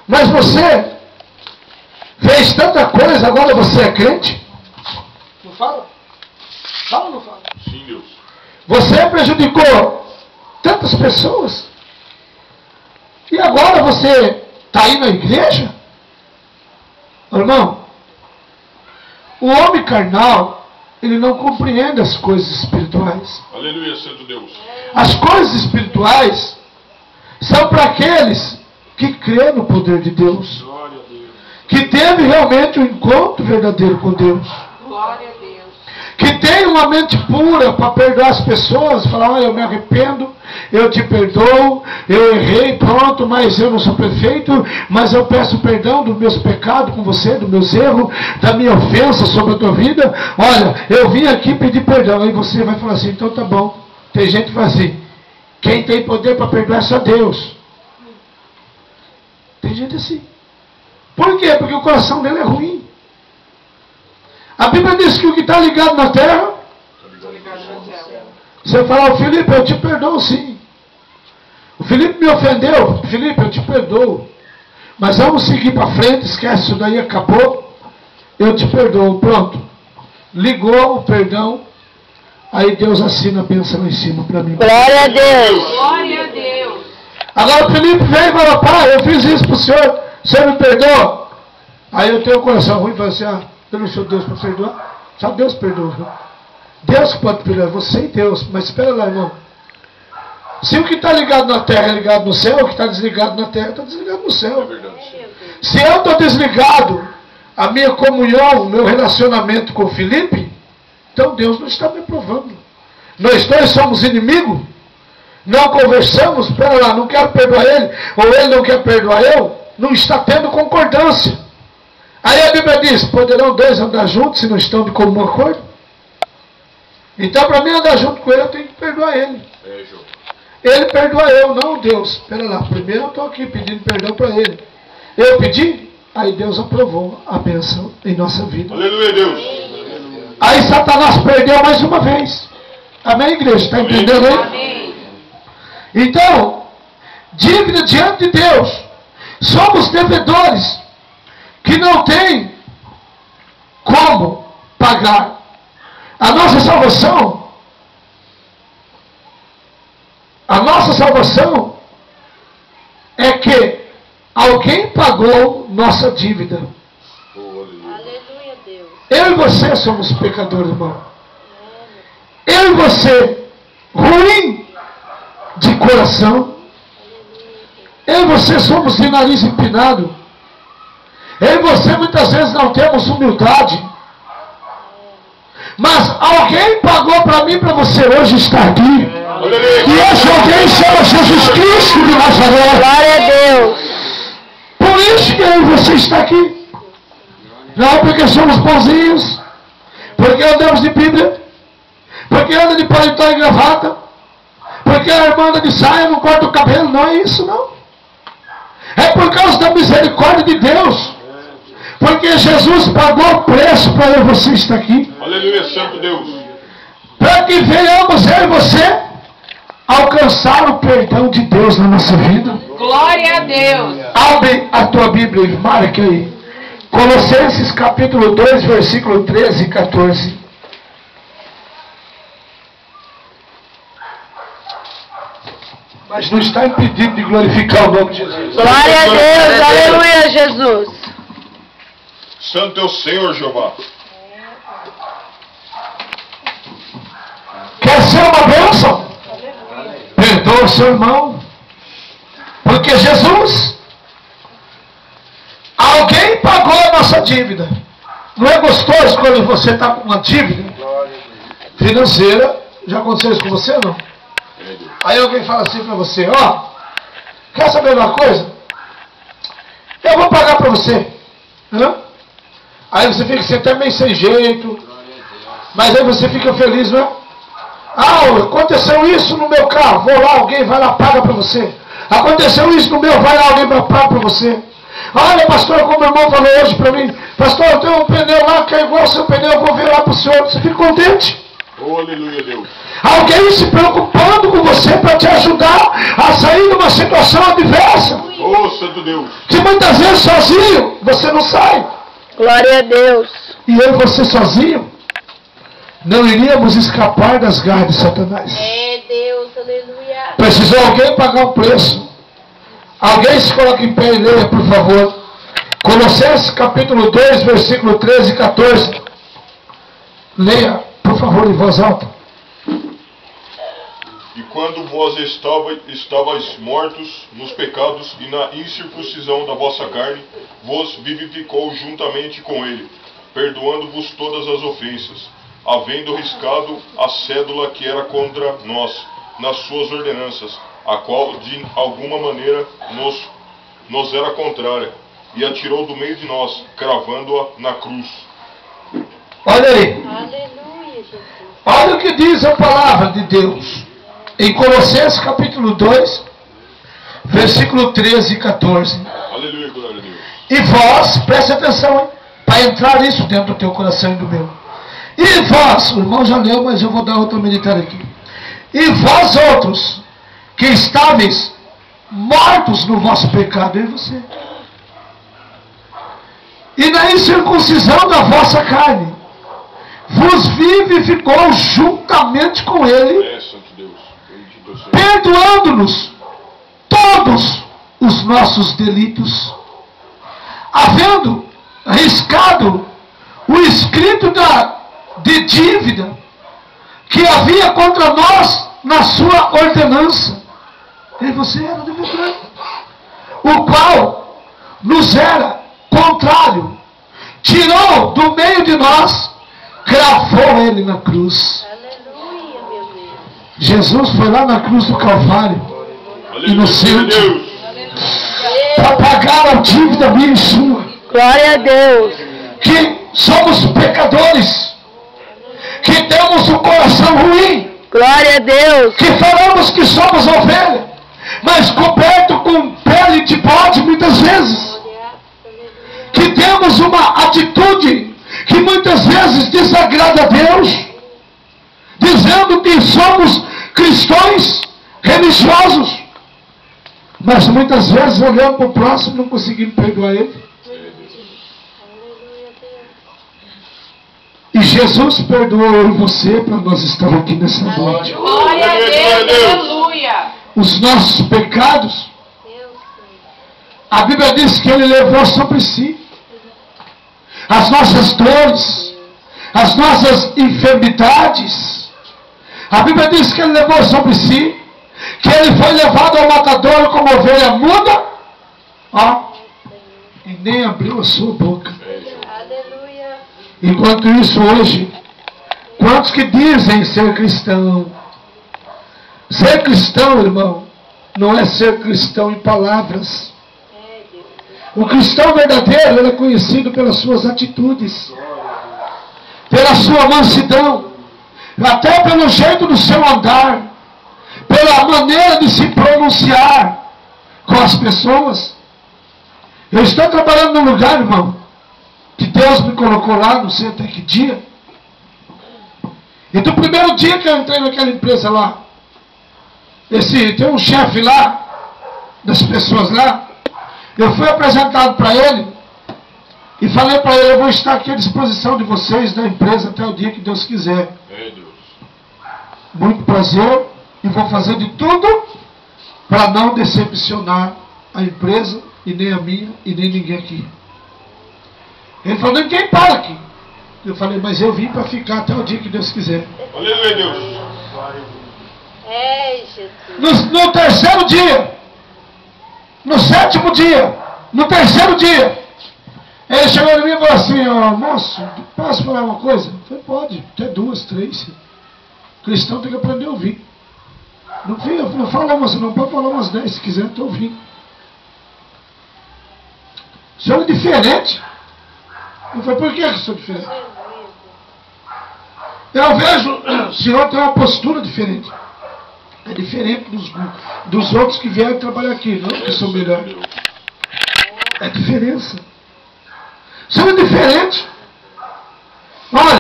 Mas você fez tanta coisa, agora você é crente? Não fala? Fala ou não fala? Sim, Deus. Você prejudicou tantas pessoas. E agora você está aí na igreja? Irmão, o homem carnal, ele não compreende as coisas espirituais. Aleluia, Santo Deus. As coisas espirituais são para aqueles que crê no poder de Deus, Glória a Deus. que teve realmente um encontro verdadeiro com Deus, Glória a Deus. que tem uma mente pura para perdoar as pessoas, falar, olha, eu me arrependo, eu te perdoo, eu errei, pronto, mas eu não sou perfeito, mas eu peço perdão dos meus pecados com você, dos meus erros, da minha ofensa sobre a tua vida. Olha, eu vim aqui pedir perdão. Aí você vai falar assim, então tá bom. Tem gente que fala assim, quem tem poder para perdoar é só Deus. Tem gente assim. Por quê? Porque o coração dele é ruim. A Bíblia diz que o que está ligado na terra, você fala, oh, Felipe, eu te perdoo sim. O Felipe me ofendeu. Felipe, eu te perdoo. Mas vamos seguir para frente, esquece isso daí, acabou. Eu te perdoo, pronto. Ligou o perdão. Aí Deus assina a bênção lá em cima para mim. Glória a Deus. Glória a Deus. Agora o Felipe veio e falou, pai, eu fiz isso para o senhor me perdoa? Aí eu tenho o coração ruim e falo assim, eu não sou Deus para perdoar. Só Deus perdoa. Deus que pode perdoar, você e Deus. Mas espera lá, irmão. Se o que está ligado na terra é ligado no céu, o que está desligado na terra está desligado no céu. É verdade. Se eu estou desligado, a minha comunhão, o meu relacionamento com o Felipe, então Deus não está me provando. Nós dois somos inimigos, não conversamos, espera lá, não quero perdoar ele, ou ele não quer perdoar eu, não está tendo concordância. Aí a Bíblia diz, poderão dois andar juntos se não estão de comum acordo? Então para mim andar junto com ele, eu tenho que perdoar ele. É, João. Ele perdoa eu, não Deus. Espera lá, primeiro eu estou aqui pedindo perdão para ele. Eu pedi, aí Deus aprovou a bênção em nossa vida. Aleluia, Deus. Aí Satanás perdeu mais uma vez. Amém, igreja? Está entendendo aí? Amém. Então, dívida diante de Deus. Somos devedores que não tem como pagar. A nossa salvação é que alguém pagou nossa dívida. Oh, aleluia. Aleluia, Deus. Eu e você somos pecadores, irmão. Eu e você, ruim de coração. Eu e você somos de nariz empinado. Eu e você muitas vezes não temos humildade. Mas alguém pagou para mim e para você hoje estar aqui. E esse alguém chama Jesus Cristo de Nazaré. Glória a Deus. Por isso que eu e você está aqui. Não porque somos bonzinhos, porque andamos de Bíblia, porque anda de paletó e gravata, porque a irmã anda de saia, não corta o cabelo. Não é isso, não. É por causa da misericórdia de Deus. Porque Jesus pagou o preço para eu e você estar aqui. Aleluia, Santo Deus. Para que venhamos eu e você alcançar o perdão de Deus na nossa vida. Glória a Deus. Abre a tua Bíblia e marque aí. Colossenses capítulo 2, versículo 13 e 14. Mas não está impedido de glorificar o nome de Jesus. Glória a Deus. Aleluia, Jesus. Santo é o Senhor, Jeová. Quer ser uma bênção? Perdoa o seu irmão. Porque Jesus, alguém pagou a nossa dívida. Não é gostoso quando você está com uma dívida financeira? Já aconteceu isso com você ou não? Aí alguém fala assim para você, ó, quer saber uma coisa? Eu vou pagar para você. Hã? Aí você fica assim, até meio sem jeito. Mas aí você fica feliz, não é? Ah, aconteceu isso no meu carro. Vou lá, alguém vai lá, paga para você. Aconteceu isso no meu, vai lá, alguém vai pagar para você. Olha, pastor, como o irmão falou hoje para mim. Pastor, eu tenho um pneu lá que é igual ao seu pneu, eu vou ver lá para o senhor. Você fica contente? Oh, aleluia, Deus. Alguém se preocupando com você para te ajudar a sair de uma situação adversa. Oh, Santo Deus. Que muitas vezes sozinho você não sai. Glória a Deus. E eu e você sozinho não iríamos escapar das garras de Satanás. É Deus, aleluia. Precisou alguém pagar o preço. Alguém se coloque em pé e leia, por favor. Colossenses capítulo 2, versículo 13 e 14. Leia, por favor, em voz alta. E quando vós estavais mortos nos pecados e na incircuncisão da vossa carne, vos vivificou juntamente com ele, perdoando-vos todas as ofensas, havendo riscado a cédula que era contra nós, nas suas ordenanças, a qual de alguma maneira nos era contrária, e a tirou do meio de nós, cravando-a na cruz. Olha aí. Aleluia, Jesus. Olha o que diz a palavra de Deus. Em Colossenses capítulo 2, versículo 13 e 14. Aleluia, glória a Deus. E vós, preste atenção, hein, para entrar isso dentro do teu coração e do meu. E vós, o irmão já leu, mas eu vou dar outra meditada aqui. E vós outros, que estáveis mortos no vosso pecado, eu e você. E na incircuncisão da vossa carne, vos vivificou juntamente com ele, É, Santo Deus. Bendito seja. perdoando-nos todos os nossos delitos, havendo riscado o escrito de dívida que havia contra nós na sua ordenança. E você era devedor, o qual nos era contrário, tirou do meio de nós, cravou ele na cruz. Aleluia, meu Deus. Jesus foi lá na cruz do Calvário, Aleluia, inocente, Deus. para pagar a dívida minha e sua. Glória a Deus. Que somos pecadores, que temos um coração ruim, Glória a Deus. que falamos que somos ovelha, mas coberto com pele de bode muitas vezes, que temos uma atitude que muitas vezes desagrada a Deus, dizendo que somos cristãos religiosos, mas muitas vezes olhamos para o próximo e não conseguimos perdoar ele. E Jesus perdoou eu e você para nós estar aqui nessa noite. Glória a Deus, aleluia. Os nossos pecados, a Bíblia diz que Ele levou sobre si as nossas dores, as nossas enfermidades. A Bíblia diz que Ele levou sobre si, que Ele foi levado ao matadouro como ovelha muda, ó, e nem abriu a sua boca. Aleluia. Enquanto isso hoje, quantos que dizem ser cristão? Ser cristão, irmão, não é ser cristão em palavras. O cristão verdadeiro, ele é conhecido pelas suas atitudes, pela sua mansidão, até pelo jeito do seu andar, pela maneira de se pronunciar com as pessoas. Eu estou trabalhando num lugar, irmão, que Deus me colocou lá, não sei até que dia. E do primeiro dia que eu entrei naquela empresa lá, tem um chefe lá, das pessoas lá, eu fui apresentado para ele e falei para ele: eu vou estar aqui à disposição de vocês, da empresa, até o dia que Deus quiser. É, Deus. Muito prazer, e vou fazer de tudo para não decepcionar a empresa, e nem a minha, e nem ninguém aqui. Ele falou: ninguém para aqui. Eu falei: mas eu vim para ficar até o dia que Deus quiser. Aleluia, Deus. É, Jesus. No terceiro dia, no sétimo dia, no terceiro dia, ele chegou em mim e falou assim: ó, moço, posso falar uma coisa? Eu falei: pode, até 2, 3. O cristão tem que aprender a ouvir. Não fala umas, não pode falar umas 10, se quiser, estou ouvindo. O senhor é diferente. Eu falei: por que eu sou diferente? Eu vejo, o senhor tem uma postura diferente. É diferente dos outros que vieram trabalhar aqui, não que são melhores. É diferença. O senhor é diferente. Olha,